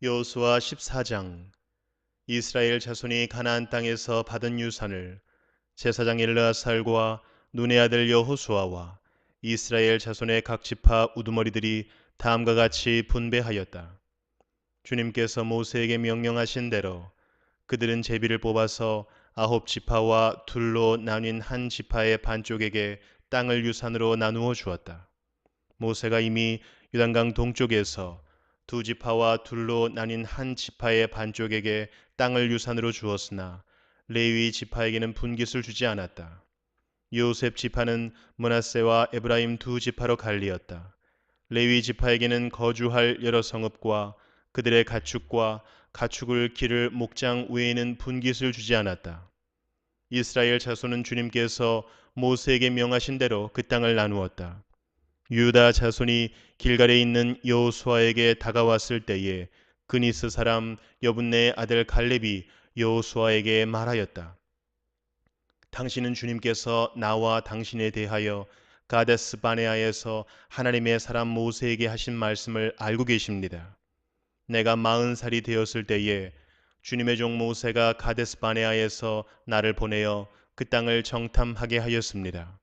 여호수아 14장. 이스라엘 자손이 가나안 땅에서 받은 유산을 제사장 엘르아살과 눈의 아들 여호수아와 이스라엘 자손의 각 지파 우두머리들이 다음과 같이 분배하였다. 주님께서 모세에게 명령하신 대로 그들은 제비를 뽑아서 9지파와 둘로 나뉜 한 지파의 반쪽에게 땅을 유산으로 나누어 주었다. 모세가 이미 요단강 동쪽에서 2지파와 둘로 나뉜 한 지파의 반쪽에게 땅을 유산으로 주었으나 레위 지파에게는 분깃을 주지 않았다. 요셉 지파는 므낫세와 에브라임 2지파로 갈리었다. 레위 지파에게는 거주할 여러 성읍과 그들의 가축과 가축을 기를 목장 외에는 분깃을 주지 않았다. 이스라엘 자손은 주님께서 모세에게 명하신 대로 그 땅을 나누었다. 유다 자손이 길갈에 있는 여호수아에게 다가왔을 때에 그니스 사람 여분네의 아들 갈렙이 여호수아에게 말하였다. 당신은 주님께서 나와 당신에 대하여 가데스 바네아에서 하나님의 사람 모세에게 하신 말씀을 알고 계십니다. 내가 40살이 되었을 때에 주님의 종 모세가 가데스 바네아에서 나를 보내어 그 땅을 정탐하게 하였습니다.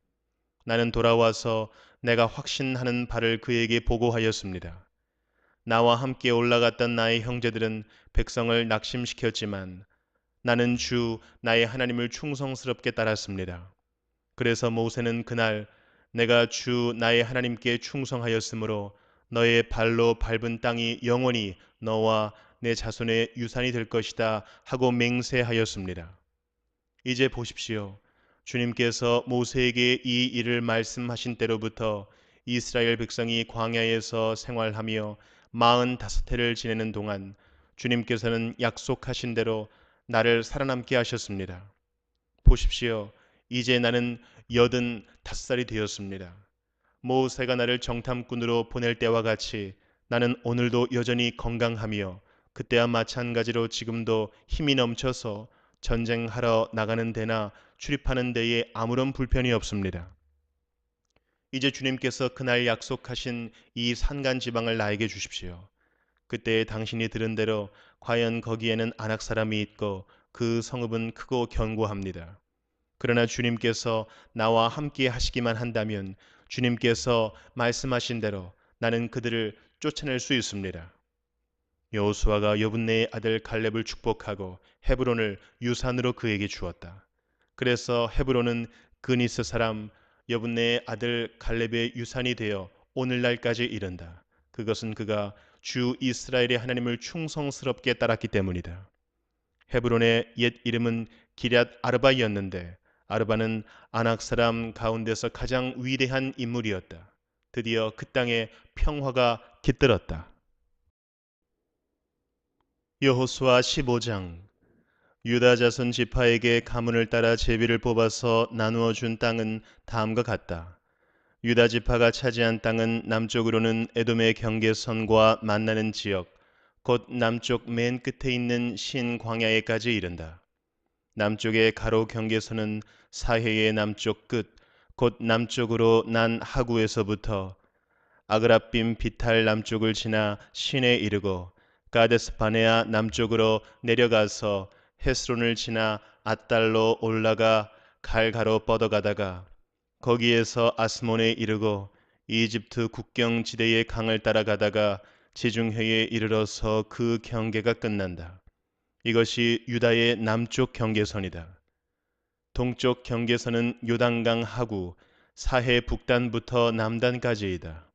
나는 돌아와서 내가 확신하는 바를 그에게 보고하였습니다. 나와 함께 올라갔던 나의 형제들은 백성을 낙심시켰지만 나는 주 나의 하나님을 충성스럽게 따랐습니다. 그래서 모세는 그날 내가 주 나의 하나님께 충성하였으므로 너의 발로 밟은 땅이 영원히 너와 내 자손의 유산이 될 것이다 하고 맹세하였습니다. 이제 보십시오. 주님께서 모세에게 이 일을 말씀하신 때로부터 이스라엘 백성이 광야에서 생활하며 45해를 지내는 동안 주님께서는 약속하신 대로 나를 살아남게 하셨습니다. 보십시오. 이제 나는 85살이 되었습니다. 모세가 나를 정탐꾼으로 보낼 때와 같이 나는 오늘도 여전히 건강하며 그때와 마찬가지로 지금도 힘이 넘쳐서 전쟁하러 나가는 데나 출입하는 데에 아무런 불편이 없습니다. 이제 주님께서 그날 약속하신 이 산간 지방을 나에게 주십시오. 그때 당신이 들은 대로 과연 거기에는 아낙 사람이 있고 그 성읍은 크고 견고합니다. 그러나 주님께서 나와 함께 하시기만 한다면 주님께서 말씀하신 대로 나는 그들을 쫓아낼 수 있습니다. 여호수아가 여분네의 아들 갈렙을 축복하고 헤브론을 유산으로 그에게 주었다. 그래서 헤브론은 그니스 사람 여분네의 아들 갈렙의 유산이 되어 오늘날까지 이른다. 그것은 그가 주 이스라엘의 하나님을 충성스럽게 따랐기 때문이다. 헤브론의 옛 이름은 기럇 아르바이었는데 아르바는 아낙 사람 가운데서 가장 위대한 인물이었다. 드디어 그 땅에 평화가 깃들었다. 여호수아 15장. 유다 자손 지파에게 가문을 따라 제비를 뽑아서 나누어 준 땅은 다음과 같다. 유다 지파가 차지한 땅은 남쪽으로는 에돔의 경계선과 만나는 지역, 곧 남쪽 맨 끝에 있는 신 광야에까지 이른다. 남쪽의 가로 경계선은 사해의 남쪽 끝, 곧 남쪽으로 난 하구에서부터 아그라빔 비탈 남쪽을 지나 신에 이르고 가데스 바네아 남쪽으로 내려가서 헤스론을 지나 앗달로 올라가 갈가로 뻗어가다가 거기에서 아스몬에 이르고 이집트 국경 지대의 강을 따라가다가 지중해에 이르러서 그 경계가 끝난다. 이것이 유다의 남쪽 경계선이다. 동쪽 경계선은 요단강 하구 사해 북단부터 남단까지이다.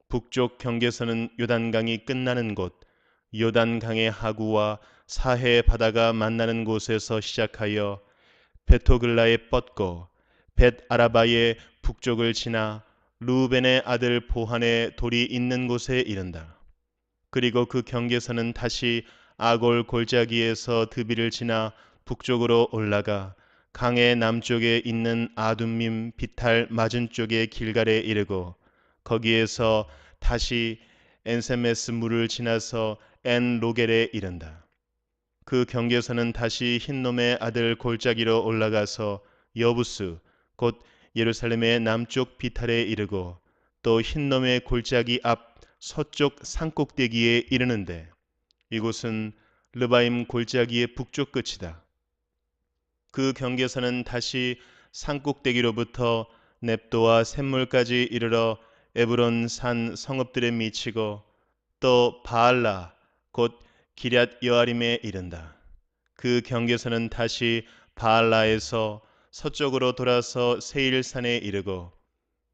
북쪽 경계선은 요단강이 끝나는 곳 요단강의 하구와 사해 바다가 만나는 곳에서 시작하여 베토글라에 뻗고 벳 아라바의 북쪽을 지나 루벤의 아들 보한의 돌이 있는 곳에 이른다. 그리고 그 경계선은 다시 아골 골짜기에서 드비를 지나 북쪽으로 올라가 강의 남쪽에 있는 아둠밈 비탈 맞은쪽의 길갈에 이르고 거기에서 다시 엔세메스 물을 지나서 엔 로겔에 이른다. 그 경계선은 다시 흰놈의 아들 골짜기로 올라가서 여부스 곧 예루살렘의 남쪽 비탈에 이르고 또 흰놈의 골짜기 앞 서쪽 산꼭대기에 이르는데 이곳은 르바임 골짜기의 북쪽 끝이다. 그 경계선은 다시 산꼭대기로부터 넵도와 샘물까지 이르러 에브론 산 성읍들에 미치고 또 바알라 곧 기럇 여아림에 이른다. 그 경계선은 다시 바알라에서 서쪽으로 돌아서 세일산에 이르고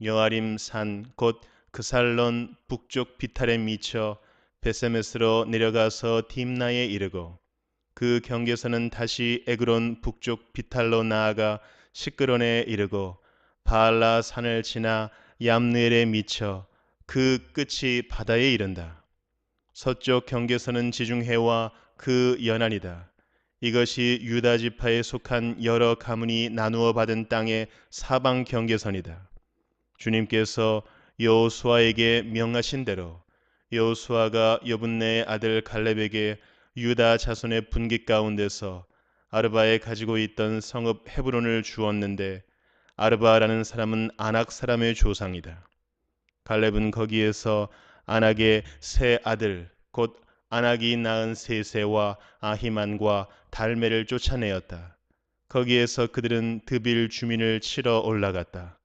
여아림 산 곧 그살론 북쪽 비탈에 미쳐 베세메스로 내려가서 딥나에 이르고 그 경계선은 다시 에그론 북쪽 비탈로 나아가 시끄론에 이르고 바알라 산을 지나 얌느엘에 미쳐 그 끝이 바다에 이른다. 서쪽 경계선은 지중해와 그 연안이다. 이것이 유다 지파에 속한 여러 가문이 나누어 받은 땅의 사방 경계선이다. 주님께서 여호수아에게 명하신 대로 여호수아가 여분네의 아들 갈렙에게 유다 자손의 분깃 가운데서 아르바에 가지고 있던 성읍 헤브론을 주었는데 아르바라는 사람은 아낙 사람의 조상이다. 갈렙은 거기에서 아낙의 세 아들 곧 아낙이 낳은 세세와 아히만과 달메를 쫓아내었다. 거기에서 그들은 드빌 주민을 치러 올라갔다.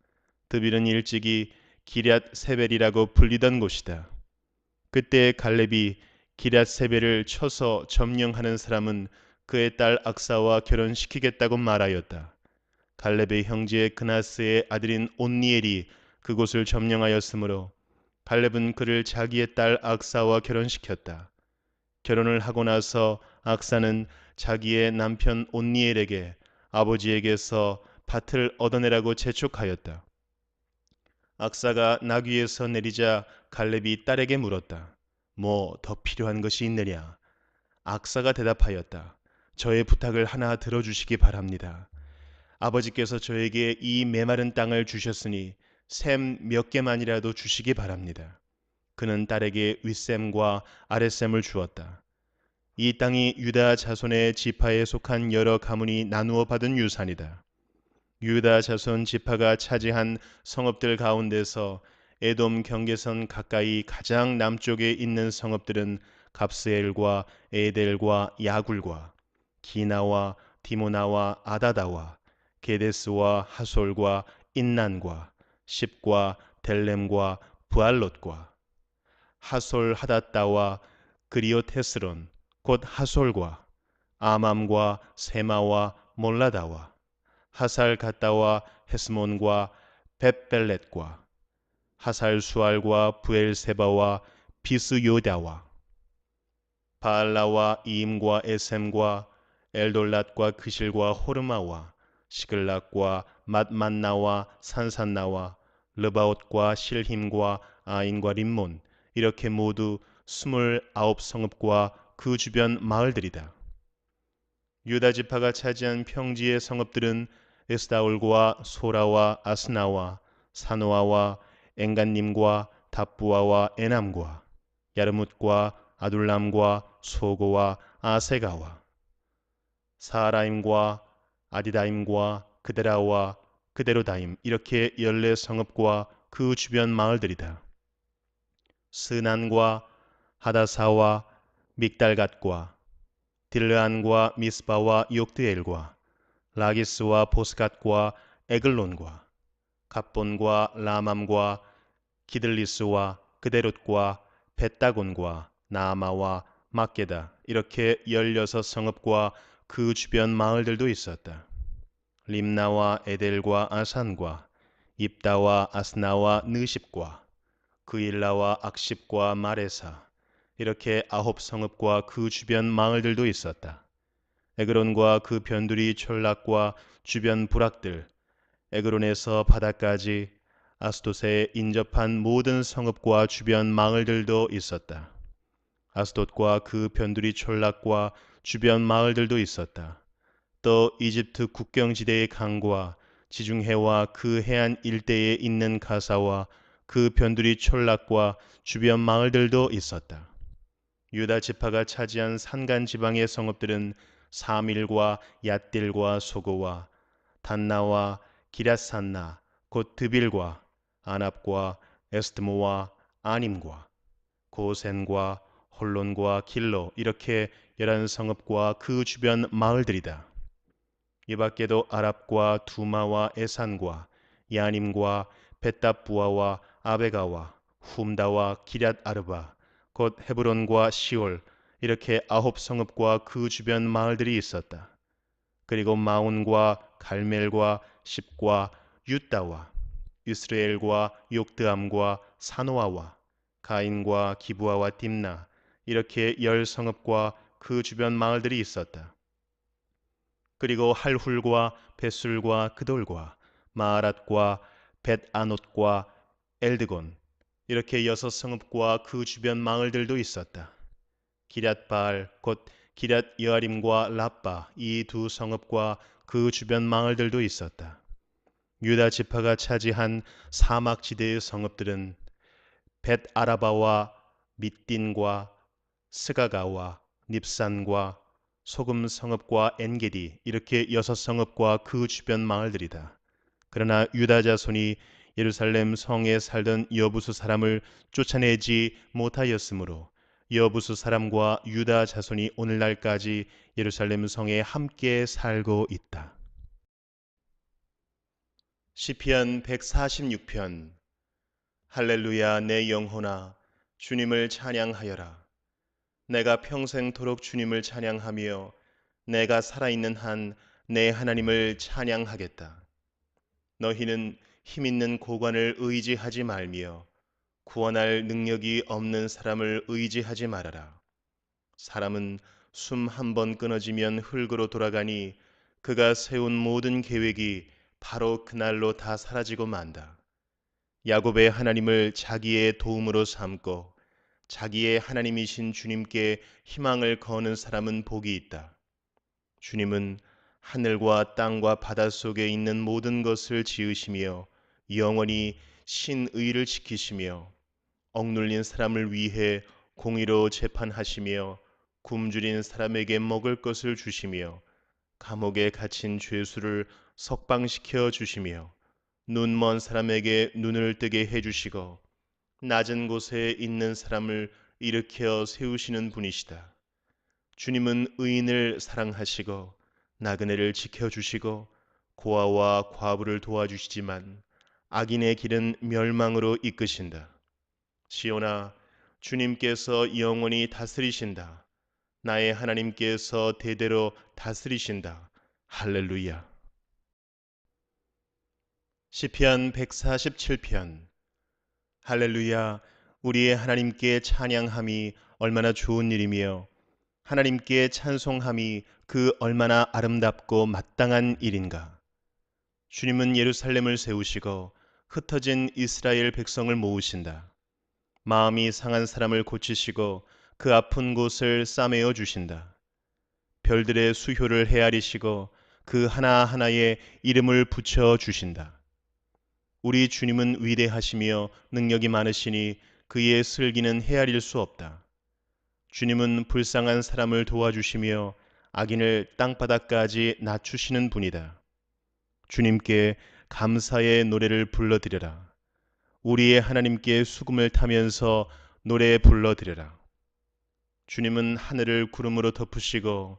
드빌은 일찍이 기럇 세벨이라고 불리던 곳이다. 그때 갈렙이 기럇 세벨을 쳐서 점령하는 사람은 그의 딸 악사와 결혼시키겠다고 말하였다. 갈렙의 형제 그나스의 아들인 온니엘이 그곳을 점령하였으므로 갈렙은 그를 자기의 딸 악사와 결혼시켰다. 결혼을 하고 나서 악사는 자기의 남편 온니엘에게 아버지에게서 밭을 얻어내라고 재촉하였다. 악사가 나귀에서 내리자 갈렙이 딸에게 물었다. 뭐 더 필요한 것이 있느냐? 악사가 대답하였다. 저의 부탁을 하나 들어주시기 바랍니다. 아버지께서 저에게 이 메마른 땅을 주셨으니 샘 몇 개만이라도 주시기 바랍니다. 그는 딸에게 윗샘과 아랫샘을 주었다. 이 땅이 유다 자손의 지파에 속한 여러 가문이 나누어 받은 유산이다. 유다 자손 지파가 차지한 성읍들 가운데서 에돔 경계선 가까이 가장 남쪽에 있는 성읍들은 갑스엘과 에델과 야굴과 기나와 디모나와 아다다와 게데스와 하솔과 인난과 십과 델렘과 부알롯과 하솔 하닷다와 그리오테스론 곧 하솔과 아맘과 세마와 몰라다와 하살 갔다와 헤스몬과 벳벨렛과 하살 수알과 부엘세바와 비스요다와 바알라와 이임과 에셈과 엘돌랏과 그실과 호르마와 시글락과 맛만나와 산산나와 르바옷과 실힘과 아인과 림몬 이렇게 모두 29 성읍과 그 주변 마을들이다. 유다 지파가 차지한 평지의 성읍들은 에스다올과 소라와 아스나와 사노아와 엔간님과 답부아와 에남과 야르뭇과 아둘람과 소고와 아세가와 사라임과 아디다임과 그데라와 그데로다임 이렇게 14성읍과 그 주변 마을들이다. 스난과 하다사와 믹달갓과 딜르안과 미스바와 욕드엘과 라기스와 보스갓과 에글론과 갑본과 라맘과 기들리스와 그데롯과 벳다곤과 나아마와 막게다 이렇게 16성읍과 그 주변 마을들도 있었다. 림나와 에델과 아산과 입다와 아스나와 느십과 그일라와 악십과 마레사 이렇게 9성읍과 그 주변 마을들도 있었다. 에그론과 그 변두리 촌락과 주변 부락들 에그론에서 바다까지 아스돗에 인접한 모든 성읍과 주변 마을들도 있었다. 아스돗과 그 변두리 촌락과 주변 마을들도 있었다. 또 이집트 국경지대의 강과 지중해와 그 해안 일대에 있는 가사와 그 변두리 촌락과 주변 마을들도 있었다. 유다 지파가 차지한 산간 지방의 성읍들은 사밀과 얏딜과 소고와 단나와 기럇산나 곧 드빌과 아납과 에스트모와 아님과 고센과 홀론과 길로 이렇게 11성읍과 그 주변 마을들이다. 이 밖에도 아랍과 두마와 에산과 야님과 벳답부아와 아베가와 훔다와 기럇 아르바 곧 헤브론과 시올 이렇게 9성읍과 그 주변 마을들이 있었다. 그리고 마온과 갈멜과 십과 윳다와 이스라엘과 욕드암과 사노아와 가인과 기부아와 딥나 이렇게 10성읍과 그 주변 마을들이 있었다. 그리고 할훌과 벳술과 그돌과 마아랏과 벳아논과 엘드곤 이렇게 6성읍과 그 주변 마을들도 있었다. 기럇바알 곧 기럇 여아림과 라빠 이 두 성읍과 그 주변 마을들도 있었다. 유다 지파가 차지한 사막 지대의 성읍들은 벳아라바와 밑딘과 스가가와 닙산과 소금 성읍과 엔게디 이렇게 6성읍과 그 주변 마을들이다. 그러나 유다 자손이 예루살렘 성에 살던 여부수 사람을 쫓아내지 못하였으므로 여부수 사람과 유다 자손이 오늘날까지 예루살렘 성에 함께 살고 있다. 시편 146편. 할렐루야, 내 영혼아 주님을 찬양하여라. 내가 평생토록 주님을 찬양하며 내가 살아있는 한 내 하나님을 찬양하겠다. 너희는 힘있는 고관을 의지하지 말며 구원할 능력이 없는 사람을 의지하지 말아라. 사람은 숨 한 번 끊어지면 흙으로 돌아가니 그가 세운 모든 계획이 바로 그날로 다 사라지고 만다. 야곱의 하나님을 자기의 도움으로 삼고 자기의 하나님이신 주님께 희망을 거는 사람은 복이 있다. 주님은 하늘과 땅과 바닷속에 있는 모든 것을 지으시며 영원히 신의를 지키시며 억눌린 사람을 위해 공의로 재판하시며 굶주린 사람에게 먹을 것을 주시며 감옥에 갇힌 죄수를 석방시켜 주시며 눈먼 사람에게 눈을 뜨게 해주시고 낮은 곳에 있는 사람을 일으켜 세우시는 분이시다. 주님은 의인을 사랑하시고 나그네를 지켜주시고 고아와 과부를 도와주시지만 악인의 길은 멸망으로 이끄신다. 시온아, 주님께서 영원히 다스리신다. 나의 하나님께서 대대로 다스리신다. 할렐루야. 시편 147편. 할렐루야, 우리의 하나님께 찬양함이 얼마나 좋은 일이며 하나님께 찬송함이 그 얼마나 아름답고 마땅한 일인가. 주님은 예루살렘을 세우시고 흩어진 이스라엘 백성을 모으신다. 마음이 상한 사람을 고치시고 그 아픈 곳을 싸매어 주신다. 별들의 수효를 헤아리시고 그 하나하나에 이름을 붙여 주신다. 우리 주님은 위대하시며 능력이 많으시니 그의 슬기는 헤아릴 수 없다. 주님은 불쌍한 사람을 도와주시며 악인을 땅바닥까지 낮추시는 분이다. 주님께 감사의 노래를 불러드려라. 우리의 하나님께 수금을 타면서 노래 불러드려라. 주님은 하늘을 구름으로 덮으시고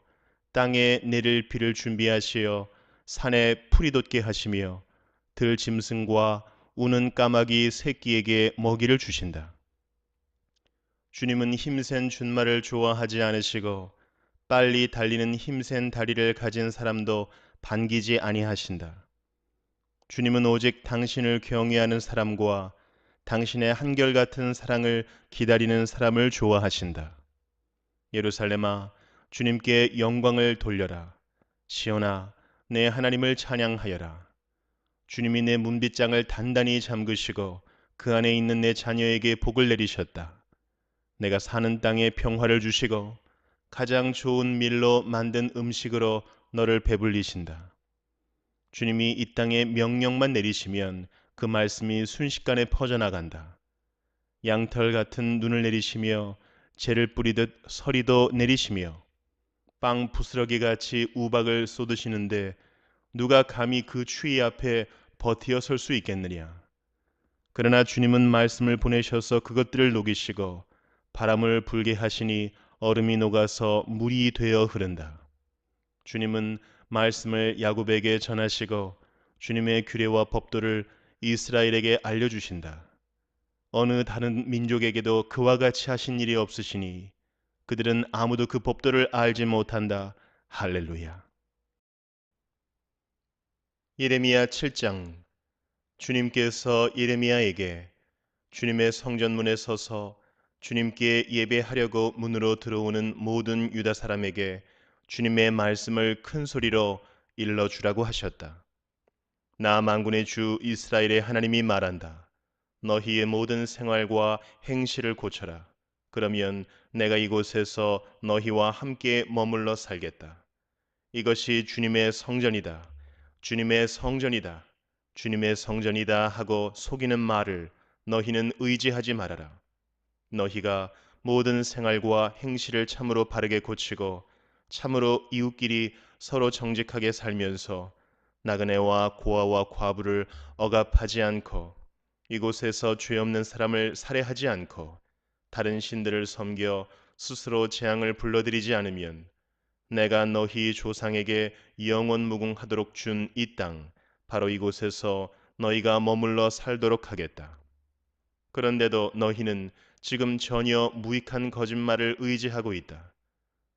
땅에 내릴 비를 준비하시어 산에 풀이 돋게 하시며 들짐승과 우는 까마귀 새끼에게 먹이를 주신다. 주님은 힘센 준말을 좋아하지 않으시고 빨리 달리는 힘센 다리를 가진 사람도 반기지 아니하신다. 주님은 오직 당신을 경외하는 사람과 당신의 한결같은 사랑을 기다리는 사람을 좋아하신다. 예루살렘아, 주님께 영광을 돌려라. 시온아, 내 하나님을 찬양하여라. 주님이 내 문빗장을 단단히 잠그시고 그 안에 있는 내 자녀에게 복을 내리셨다. 내가 사는 땅에 평화를 주시고 가장 좋은 밀로 만든 음식으로 너를 배불리신다. 주님이 이 땅에 명령만 내리시면 그 말씀이 순식간에 퍼져나간다. 양털 같은 눈을 내리시며 재를 뿌리듯 서리도 내리시며 빵 부스러기 같이 우박을 쏟으시는데 누가 감히 그 추위 앞에 버티어 설 수 있겠느냐. 그러나 주님은 말씀을 보내셔서 그것들을 녹이시고 바람을 불게 하시니 얼음이 녹아서 물이 되어 흐른다. 주님은 말씀을 야곱에게 전하시고 주님의 규례와 법도를 이스라엘에게 알려주신다. 어느 다른 민족에게도 그와 같이 하신 일이 없으시니 그들은 아무도 그 법도를 알지 못한다. 할렐루야. 예레미야 7장. 주님께서 예레미야에게 주님의 성전문에 서서 주님께 예배하려고 문으로 들어오는 모든 유다 사람에게 주님의 말씀을 큰 소리로 일러주라고 하셨다. 나 만군의 주 이스라엘의 하나님이 말한다. 너희의 모든 생활과 행실을 고쳐라. 그러면 내가 이곳에서 너희와 함께 머물러 살겠다. 이것이 주님의 성전이다. 주님의 성전이다. 주님의 성전이다 하고 속이는 말을 너희는 의지하지 말아라. 너희가 모든 생활과 행실을 참으로 바르게 고치고 참으로 이웃끼리 서로 정직하게 살면서 나그네와 고아와 과부를 억압하지 않고 이곳에서 죄 없는 사람을 살해하지 않고 다른 신들을 섬겨 스스로 재앙을 불러들이지 않으면 내가 너희 조상에게 영원 무궁하도록 준 이 땅 바로 이곳에서 너희가 머물러 살도록 하겠다. 그런데도 너희는 지금 전혀 무익한 거짓말을 의지하고 있다.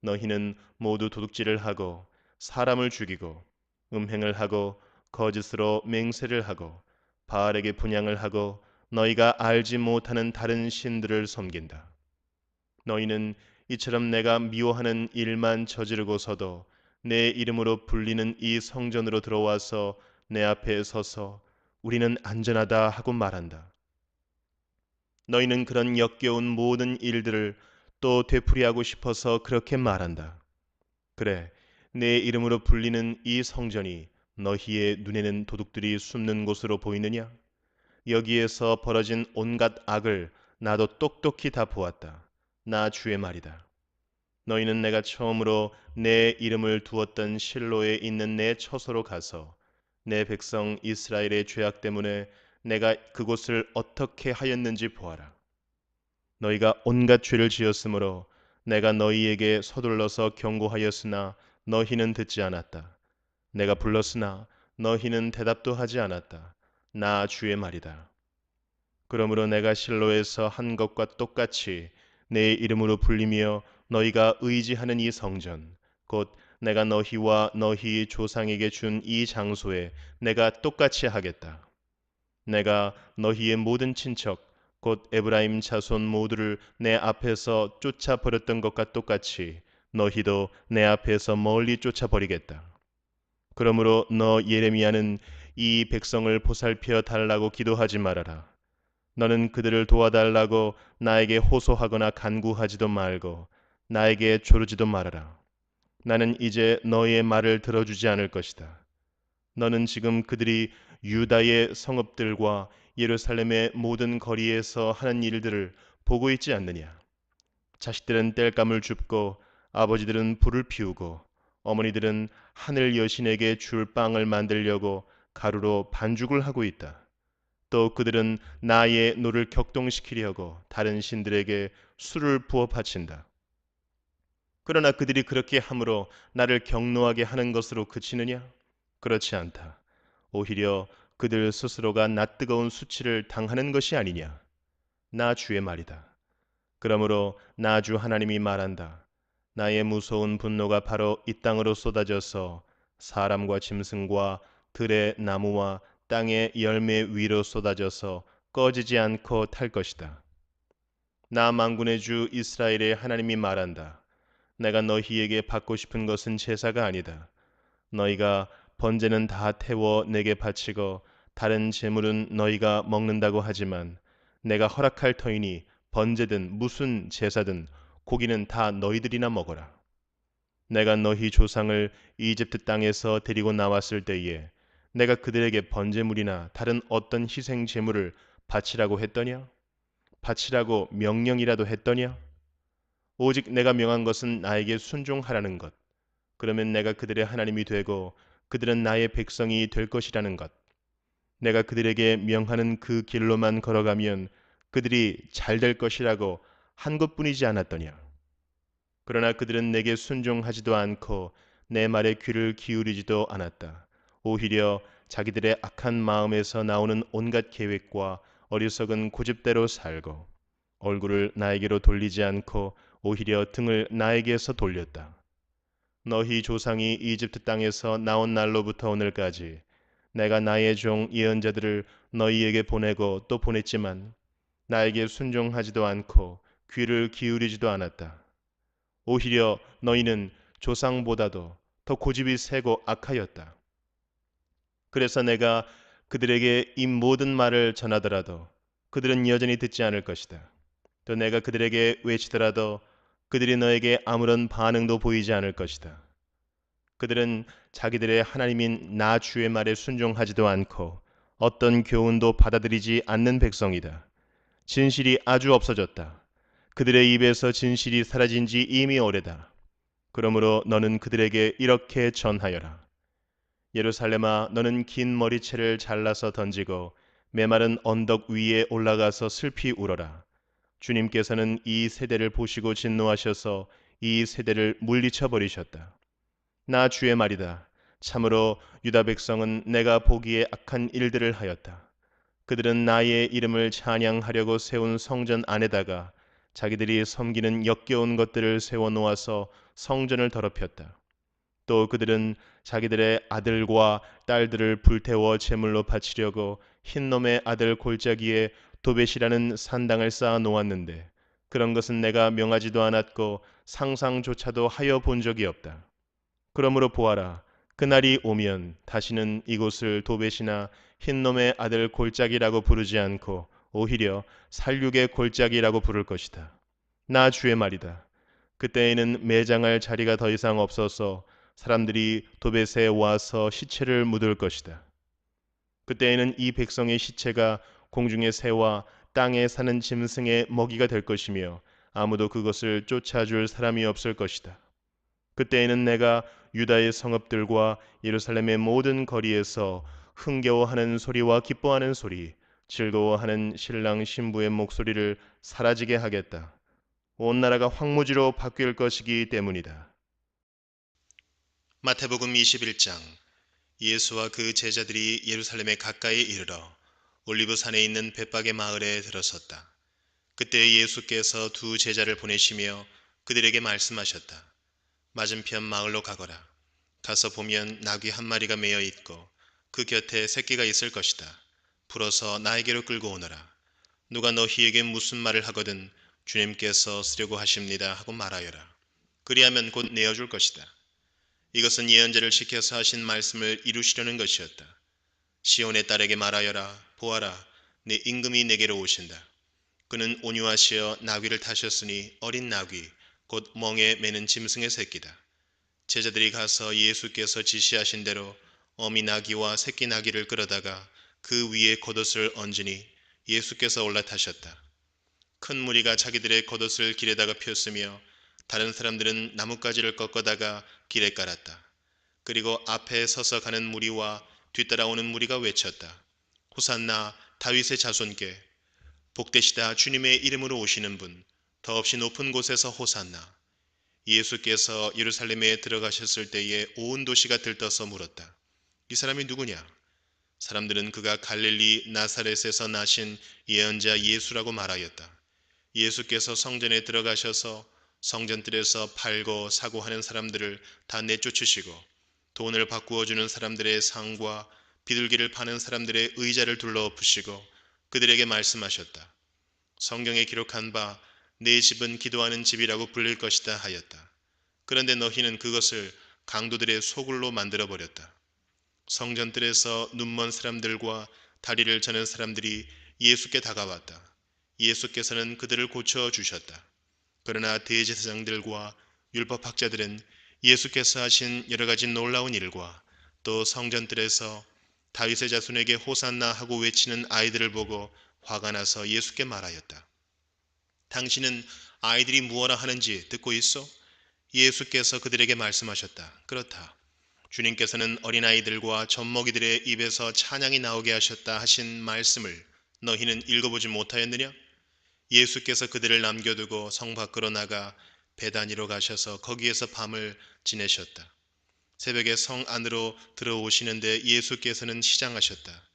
너희는 모두 도둑질을 하고 사람을 죽이고 음행을 하고 거짓으로 맹세를 하고 바알에게 분향을 하고 너희가 알지 못하는 다른 신들을 섬긴다. 너희는 이처럼 내가 미워하는 일만 저지르고서도 내 이름으로 불리는 이 성전으로 들어와서 내 앞에 서서 우리는 안전하다 하고 말한다. 너희는 그런 역겨운 모든 일들을 또 되풀이하고 싶어서 그렇게 말한다. 그래, 내 이름으로 불리는 이 성전이 너희의 눈에는 도둑들이 숨는 곳으로 보이느냐? 여기에서 벌어진 온갖 악을 나도 똑똑히 다 보았다. 나 주의 말이다. 너희는 내가 처음으로 내 이름을 두었던 실로에 있는 내 처소로 가서 내 백성 이스라엘의 죄악 때문에 내가 그곳을 어떻게 하였는지 보아라. 너희가 온갖 죄를 지었으므로 내가 너희에게 서둘러서 경고하였으나 너희는 듣지 않았다. 내가 불렀으나 너희는 대답도 하지 않았다. 나 주의 말이다. 그러므로 내가 실로에서 한 것과 똑같이 내 이름으로 불리며 너희가 의지하는 이 성전 곧 내가 너희와 너희 조상에게 준 이 장소에 내가 똑같이 하겠다. 내가 너희의 모든 친척 곧 에브라임 자손 모두를 내 앞에서 쫓아 버렸던 것과 똑같이 너희도 내 앞에서 멀리 쫓아 버리겠다. 그러므로 너 예레미야는 이 백성을 보살펴 달라고 기도하지 말아라. 너는 그들을 도와달라고 나에게 호소하거나 간구하지도 말고 나에게 조르지도 말아라. 나는 이제 너의 말을 들어주지 않을 것이다. 너는 지금 그들이 유다의 성읍들과 예루살렘의 모든 거리에서 하는 일들을 보고 있지 않느냐? 자식들은 땔감을 줍고 아버지들은 불을 피우고 어머니들은 하늘 여신에게 줄 빵을 만들려고 가루로 반죽을 하고 있다. 또 그들은 나의 노를 격동시키려고 다른 신들에게 술을 부어 바친다. 그러나 그들이 그렇게 함으로 나를 경노하게 하는 것으로 그치느냐? 그렇지 않다. 오히려 그들 스스로가 낯뜨거운 수치를 당하는 것이 아니냐? 나 주의 말이다. 그러므로 나 주 하나님이 말한다. 나의 무서운 분노가 바로 이 땅으로 쏟아져서 사람과 짐승과 들의 나무와 땅의 열매 위로 쏟아져서 꺼지지 않고 탈 것이다. 나 만군의 주 이스라엘의 하나님이 말한다. 내가 너희에게 받고 싶은 것은 제사가 아니다. 너희가 번제는 다 태워 내게 바치고 다른 제물은 너희가 먹는다고 하지만 내가 허락할 터이니 번제든 무슨 제사든 고기는 다 너희들이나 먹어라. 내가 너희 조상을 이집트 땅에서 데리고 나왔을 때에 내가 그들에게 번제물이나 다른 어떤 희생 제물을 바치라고 했더냐? 바치라고 명령이라도 했더냐? 오직 내가 명한 것은 나에게 순종하라는 것. 그러면 내가 그들의 하나님이 되고 그들은 나의 백성이 될 것이라는 것. 내가 그들에게 명하는 그 길로만 걸어가면 그들이 잘 될 것이라고 한 것뿐이지 않았더냐. 그러나 그들은 내게 순종하지도 않고 내 말에 귀를 기울이지도 않았다. 오히려 자기들의 악한 마음에서 나오는 온갖 계획과 어리석은 고집대로 살고 얼굴을 나에게로 돌리지 않고 오히려 등을 나에게서 돌렸다. 너희 조상이 이집트 땅에서 나온 날로부터 오늘까지 내가 나의 종 예언자들을 너희에게 보내고 또 보냈지만 나에게 순종하지도 않고 귀를 기울이지도 않았다. 오히려 너희는 조상보다도 더 고집이 세고 악하였다. 그래서 내가 그들에게 이 모든 말을 전하더라도 그들은 여전히 듣지 않을 것이다. 또 내가 그들에게 외치더라도 그들이 너에게 아무런 반응도 보이지 않을 것이다. 그들은 자기들의 하나님인 나 주의 말에 순종하지도 않고 어떤 교훈도 받아들이지 않는 백성이다. 진실이 아주 없어졌다. 그들의 입에서 진실이 사라진 지 이미 오래다. 그러므로 너는 그들에게 이렇게 전하여라. 예루살렘아, 너는 긴 머리채를 잘라서 던지고 메마른 언덕 위에 올라가서 슬피 울어라. 주님께서는 이 세대를 보시고 진노하셔서 이 세대를 물리쳐 버리셨다. 나 주의 말이다. 참으로 유다 백성은 내가 보기에 악한 일들을 하였다. 그들은 나의 이름을 찬양하려고 세운 성전 안에다가 자기들이 섬기는 역겨운 것들을 세워 놓아서 성전을 더럽혔다. 또 그들은 자기들의 아들과 딸들을 불태워 제물로 바치려고 흰놈의 아들 골짜기에 도벳이라는 산당을 쌓아 놓았는데 그런 것은 내가 명하지도 않았고 상상조차도 하여 본 적이 없다. 그러므로 보아라, 그날이 오면 다시는 이곳을 도벳이나 흰놈의 아들 골짜기라고 부르지 않고 오히려 살육의 골짜기라고 부를 것이다. 나 주의 말이다. 그때에는 매장할 자리가 더 이상 없어서 사람들이 도벳에 와서 시체를 묻을 것이다. 그때에는 이 백성의 시체가 공중의 새와 땅에 사는 짐승의 먹이가 될 것이며 아무도 그것을 쫓아줄 사람이 없을 것이다. 그때에는 내가 유다의 성읍들과 예루살렘의 모든 거리에서 흥겨워하는 소리와 기뻐하는 소리, 즐거워하는 신랑 신부의 목소리를 사라지게 하겠다. 온 나라가 황무지로 바뀔 것이기 때문이다. 마태복음 21장. 예수와 그 제자들이 예루살렘에 가까이 이르러 올리브산에 있는 bet박의 마을에 들어섰다. 그때 예수께서 두 제자를 보내시며 그들에게 말씀하셨다. 맞은편 마을로 가거라. 가서 보면 나귀 한 마리가 매어 있고 그 곁에 새끼가 있을 것이다. 풀어서 나에게로 끌고 오너라. 누가 너희에게 무슨 말을 하거든 주님께서 쓰려고 하십니다 하고 말하여라. 그리하면 곧 내어줄 것이다. 이것은 예언자를 시켜서 하신 말씀을 이루시려는 것이었다. 시온의 딸에게 말하여라. 보아라, 내 임금이 내게로 오신다. 그는 온유하시어 나귀를 타셨으니 어린 나귀 곧 멍에 매는 짐승의 새끼다. 제자들이 가서 예수께서 지시하신 대로 어미 나귀와 새끼 나귀를 끌어다가 그 위에 겉옷을 얹으니 예수께서 올라타셨다. 큰 무리가 자기들의 겉옷을 길에다가 폈으며 다른 사람들은 나뭇가지를 꺾어다가 길에 깔았다. 그리고 앞에 서서 가는 무리와 뒤따라오는 무리가 외쳤다. 호산나 다윗의 자손께 복되시다 주님의 이름으로 오시는 분 더없이 높은 곳에서 호산나. 예수께서 예루살렘에 들어가셨을 때에 온 도시가 들떠서 물었다. 이 사람이 누구냐? 사람들은 그가 갈릴리 나사렛에서 나신 예언자 예수라고 말하였다. 예수께서 성전에 들어가셔서 성전들에서 팔고 사고 하는 사람들을 다 내쫓으시고 돈을 바꾸어 주는 사람들의 상과 비둘기를 파는 사람들의 의자를 둘러엎으시고 그들에게 말씀하셨다. 성경에 기록한 바 내 집은 기도하는 집이라고 불릴 것이다 하였다. 그런데 너희는 그것을 강도들의 소굴로 만들어 버렸다. 성전들에서 눈먼 사람들과 다리를 저는 사람들이 예수께 다가왔다. 예수께서는 그들을 고쳐 주셨다. 그러나 대제사장들과 율법학자들은 예수께서 하신 여러 가지 놀라운 일과 또 성전들에서 다윗의 자손에게 호산나 하고 외치는 아이들을 보고 화가 나서 예수께 말하였다. 당신은 아이들이 무엇라 하는지 듣고 있소? 예수께서 그들에게 말씀하셨다. 그렇다. 주님께서는 어린아이들과 젖먹이들의 입에서 찬양이 나오게 하셨다 하신 말씀을 너희는 읽어보지 못하였느냐? 예수께서 그들을 남겨두고 성 밖으로 나가 베다니로 가셔서 거기에서 밤을 지내셨다. 새벽에 성 안으로 들어오시는데 예수께서는 시장하셨다.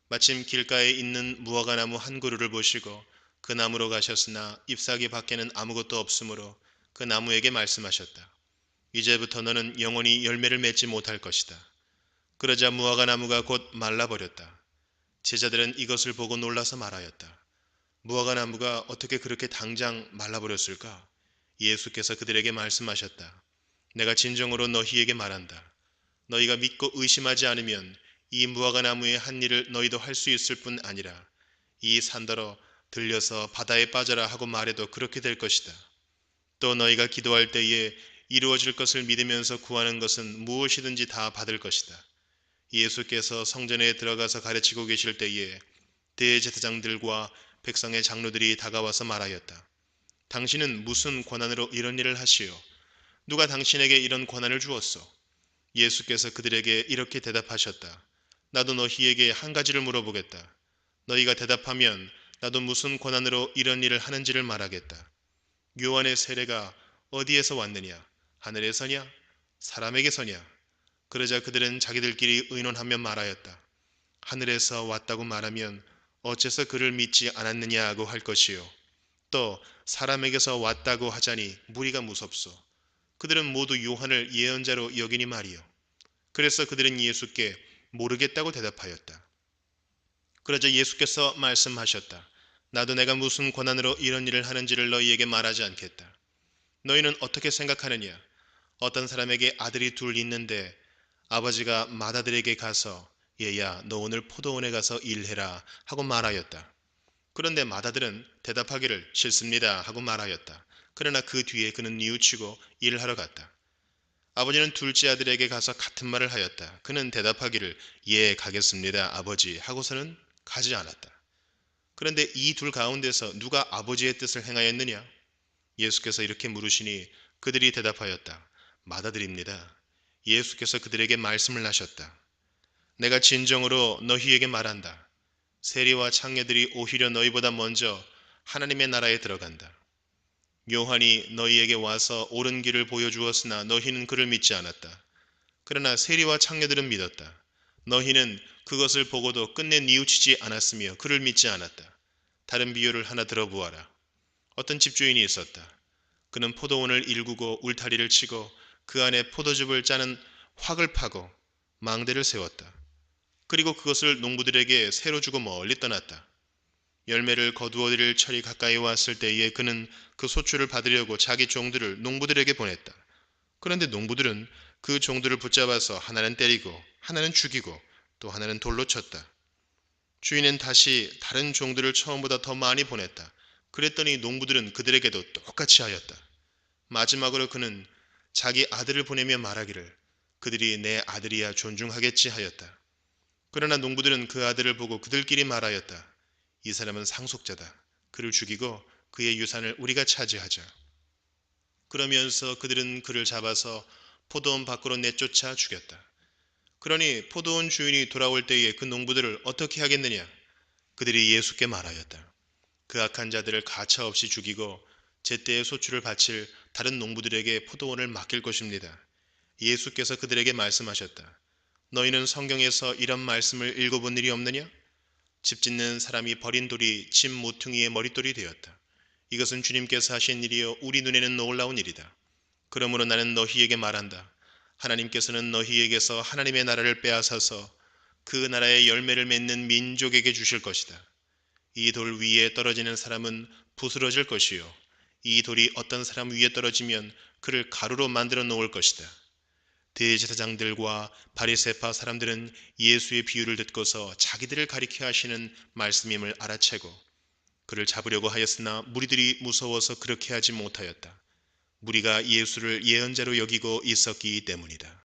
마침 길가에 있는 무화과나무 한 그루를 보시고 그 나무로 가셨으나 잎사귀 밖에는 아무것도 없으므로 그 나무에게 말씀하셨다. 이제부터 너는 영원히 열매를 맺지 못할 것이다. 그러자 무화과나무가 곧 말라버렸다. 제자들은 이것을 보고 놀라서 말하였다. 무화과나무가 어떻게 그렇게 당장 말라버렸을까? 예수께서 그들에게 말씀하셨다. 내가 진정으로 너희에게 말한다. 너희가 믿고 의심하지 않으면 이 무화과나무의 한 일을 너희도 할 수 있을 뿐 아니라 이 산더러 들려서 바다에 빠져라 하고 말해도 그렇게 될 것이다. 또 너희가 기도할 때에 이루어질 것을 믿으면서 구하는 것은 무엇이든지 다 받을 것이다. 예수께서 성전에 들어가서 가르치고 계실 때에 대제사장들과 백성의 장로들이 다가와서 말하였다. 당신은 무슨 권한으로 이런 일을 하시오? 누가 당신에게 이런 권한을 주었소? 예수께서 그들에게 이렇게 대답하셨다. 나도 너희에게 한 가지를 물어보겠다. 너희가 대답하면 나도 무슨 권한으로 이런 일을 하는지를 말하겠다. 요한의 세례가 어디에서 왔느냐? 하늘에서냐? 사람에게서냐? 그러자 그들은 자기들끼리 의논하며 말하였다. 하늘에서 왔다고 말하면 어째서 그를 믿지 않았느냐고 할 것이요. 또 사람에게서 왔다고 하자니 무리가 무섭소. 그들은 모두 요한을 예언자로 여기니 말이요. 그래서 그들은 예수께 모르겠다고 대답하였다. 그러자 예수께서 말씀하셨다. 나도 내가 무슨 권한으로 이런 일을 하는지를 너희에게 말하지 않겠다. 너희는 어떻게 생각하느냐? 어떤 사람에게 아들이 둘 있는데 아버지가 맏아들에게 가서 얘야 너 오늘 포도원에 가서 일해라 하고 말하였다. 그런데 맏아들은 대답하기를 싫습니다 하고 말하였다. 그러나 그 뒤에 그는 뉘우치고 일하러 갔다. 아버지는 둘째 아들에게 가서 같은 말을 하였다. 그는 대답하기를 예 가겠습니다 아버지 하고서는 가지 않았다. 그런데 이 둘 가운데서 누가 아버지의 뜻을 행하였느냐? 예수께서 이렇게 물으시니 그들이 대답하였다. 맏아들입니다. 예수께서 그들에게 말씀을 하셨다. 내가 진정으로 너희에게 말한다. 세리와 창녀들이 오히려 너희보다 먼저 하나님의 나라에 들어간다. 요한이 너희에게 와서 옳은 길을 보여주었으나 너희는 그를 믿지 않았다. 그러나 세리와 창녀들은 믿었다. 너희는 그것을 보고도 끝내 뉘우치지 않았으며 그를 믿지 않았다. 다른 비유를 하나 들어보아라. 어떤 집주인이 있었다. 그는 포도원을 일구고 울타리를 치고 그 안에 포도즙을 짜는 확을 파고 망대를 세웠다. 그리고 그것을 농부들에게 새로 주고 멀리 떠났다. 열매를 거두어들일 철이 가까이 왔을 때에 그는 그 소출을 받으려고 자기 종들을 농부들에게 보냈다. 그런데 농부들은 그 종들을 붙잡아서 하나는 때리고 하나는 죽이고 또 하나는 돌로 쳤다. 주인은 다시 다른 종들을 처음보다 더 많이 보냈다. 그랬더니 농부들은 그들에게도 똑같이 하였다. 마지막으로 그는 자기 아들을 보내며 말하기를 그들이 내 아들이야 존중하겠지 하였다. 그러나 농부들은 그 아들을 보고 그들끼리 말하였다. 이 사람은 상속자다. 그를 죽이고 그의 유산을 우리가 차지하자. 그러면서 그들은 그를 잡아서 포도원 밖으로 내쫓아 죽였다. 그러니 포도원 주인이 돌아올 때에 그 농부들을 어떻게 하겠느냐? 그들이 예수께 말하였다. 그 악한 자들을 가차없이 죽이고 제때에 소출을 바칠 다른 농부들에게 포도원을 맡길 것입니다. 예수께서 그들에게 말씀하셨다. 너희는 성경에서 이런 말씀을 읽어본 일이 없느냐? 집 짓는 사람이 버린 돌이 집 모퉁이의 머릿돌이 되었다. 이것은 주님께서 하신 일이요 우리 눈에는 놀라운 일이다. 그러므로 나는 너희에게 말한다. 하나님께서는 너희에게서 하나님의 나라를 빼앗아서 그 나라의 열매를 맺는 민족에게 주실 것이다. 이 돌 위에 떨어지는 사람은 부스러질 것이요 이 돌이 어떤 사람 위에 떨어지면 그를 가루로 만들어 놓을 것이다. 대제사장들과 바리새파 사람들은 예수의 비유를 듣고서 자기들을 가리켜 하시는 말씀임을 알아채고 그를 잡으려고 하였으나 무리들이 무서워서 그렇게 하지 못하였다. 무리가 예수를 예언자로 여기고 있었기 때문이다.